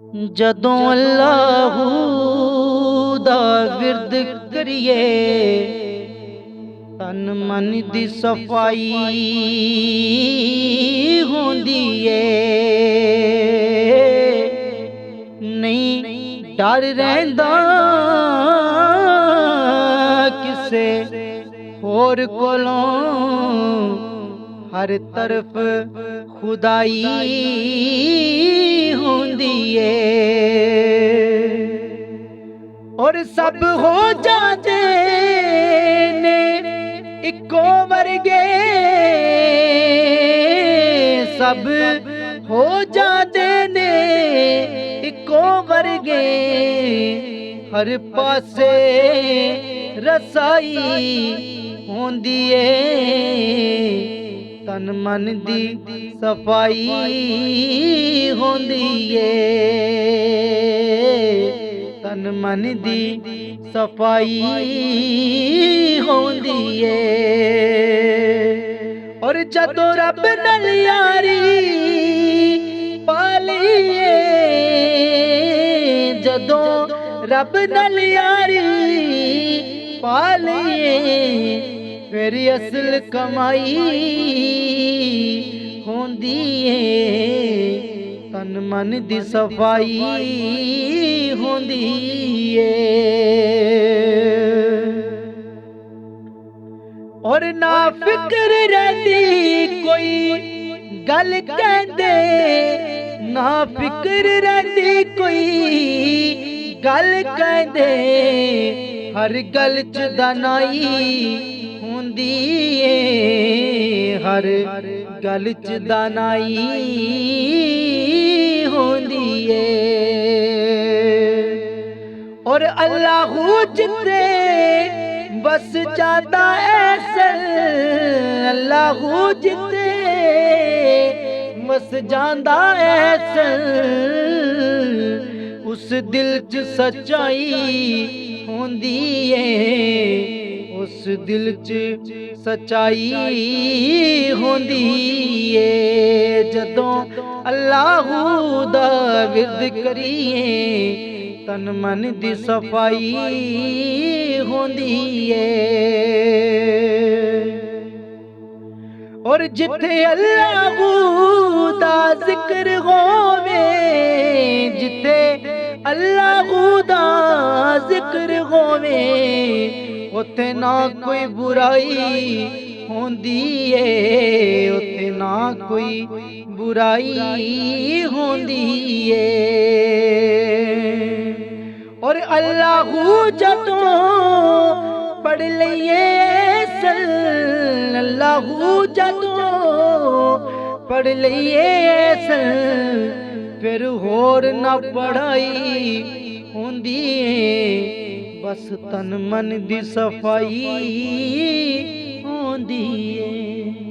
जदों अल्लाहू दा विरद करिए तन मन दी सफाई होंदी ए। नहीं डर रहिंदा किसे होर कोलों, हर तरफ खुदाई होंदी ए। और सब हो जाते ने इको वर्गे, सब हो जाते ने इको वर्गे, हर पासे रसाई होंदी ए। तन मन दी सफाई होंदी ए, तन मन दी सफाई होंदी ए। और जदों रब नाल यारी पालिए, जदों रब नाल यारी पालिए, फिर असल कमाई होंदी ए। तन मन दी सफाई होंदी ए। और ना फिक्र रहती कोई गल कहंदे, ना फिक्र रहती कोई गल कहंदे, हर गल च दानाई होंदी ए, हर गल च दानाई होंदी ए। और अल्लाहू जिते बस जाता ऐसे, अल्लाहू जिते बस जाता ऐसे, उस दिल च सच्चाई होंदी ए, उस दिल च सच्चाई होंदी ए। जदों अल्लाहू दा विरद करिए तन मन दी सफाई होंदी ए। और जिथे अल्लाहू दा जिक्र होवे, जिथे अल्लाहू दा जिक्र होवे, उथे ना कोई बुराई होंदी ए, उथे ना कोई बुराई होंदी ए। और अल्लाहू जदों पढ़ लईए सल, अल्लाहू जदों पढ़ लईए सल, फिर होर ना पढ़ाई होंदी ए। बस तन मन दी सफाई होंदी ए।